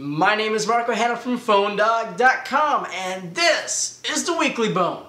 My name is Marco Hanna from PhoneDog.com, and this is the Weekly Bone.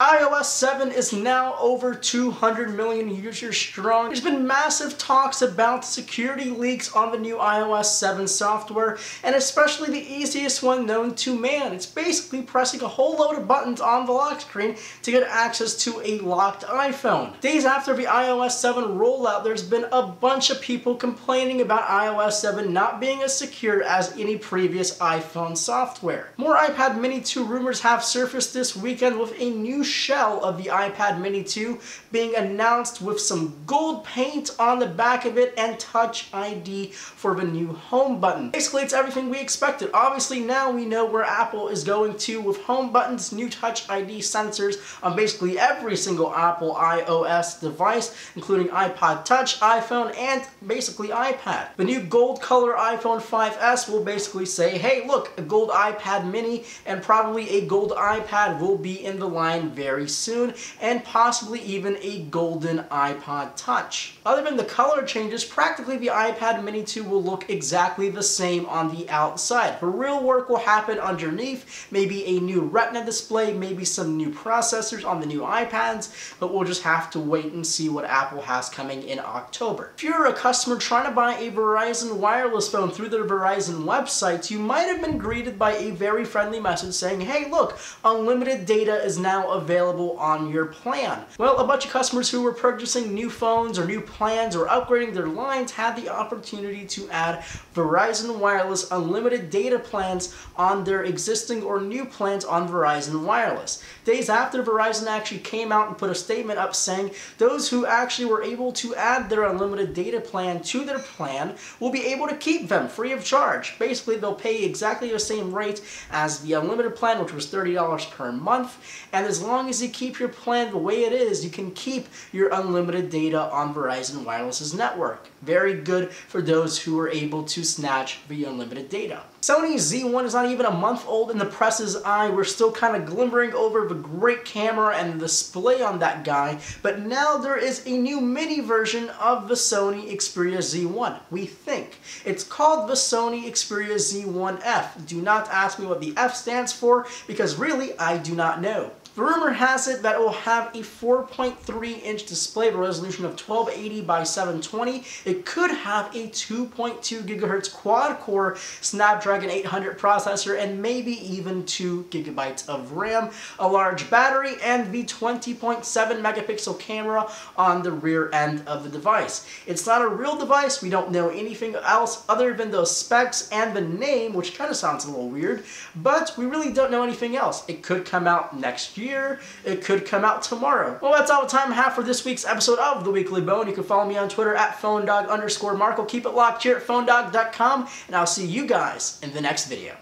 iOS 7 is now over 200 million users strong. There's been massive talks about security leaks on the new iOS 7 software, and especially the easiest one known to man. It's basically pressing a whole load of buttons on the lock screen to get access to a locked iPhone. Days after the iOS 7 rollout, there's been a bunch of people complaining about iOS 7 not being as secure as any previous iPhone software. More iPad Mini 2 rumors have surfaced this weekend, with a new shell of the iPad Mini 2 being announced with some gold paint on the back of it and TouchID for the new home button. Basically, it's everything we expected. Obviously, now we know where Apple is going to with home buttons, new TouchID sensors on basically every single Apple iOS device, including iPod Touch, iPhone, and basically iPad. The new gold color iPhone 5S will basically say, hey, look, a gold iPad Mini and probably a gold iPad will be in the line very soon, and possibly even a golden iPod Touch. Other than the color changes, practically the iPad Mini 2 will look exactly the same on the outside. The real work will happen underneath, maybe a new Retina display, maybe some new processors on the new iPads, but we'll just have to wait and see what Apple has coming in October. If you're a customer trying to buy a Verizon Wireless phone through their Verizon website, you might have been greeted by a very friendly message saying, hey, look, unlimited data is now available on your plan. Well, a bunch of customers who were purchasing new phones or new plans or upgrading their lines had the opportunity to add Verizon Wireless unlimited data plans on their existing or new plans on Verizon Wireless. Days after, Verizon actually came out and put a statement up saying those who actually were able to add their unlimited data plan to their plan will be able to keep them free of charge. Basically, they'll pay exactly the same rate as the unlimited plan, which was $30 per month, and as long as you keep your plan the way it is, you can keep your unlimited data on Verizon Wireless's network. Very good for those who are able to snatch the unlimited data. Sony Z1 is not even a month old in the press's eye. We're still kind of glimmering over the great camera and the display on that guy, but now there is a new mini version of the Sony Xperia Z1, we think. It's called the Sony Xperia Z1 F. Do not ask me what the F stands for, because really, I do not know. The rumor has it that it will have a 4.3-inch display with a resolution of 1280 by 720. It could have a 2.2 gigahertz quad-core Snapdragon 800 processor and maybe even 2 gigabytes of RAM, a large battery, and the 20.7 megapixel camera on the rear end of the device. It's not a real device. We don't know anything else other than those specs and the name, which kind of sounds a little weird, but we really don't know anything else. It could come out next year. It could come out tomorrow. Well, that's all the time I have for this week's episode of The Weekly Bone. You can follow me on Twitter at PhoneDog_Marco. Keep it locked here at PhoneDog.com, and I'll see you guys in the next video.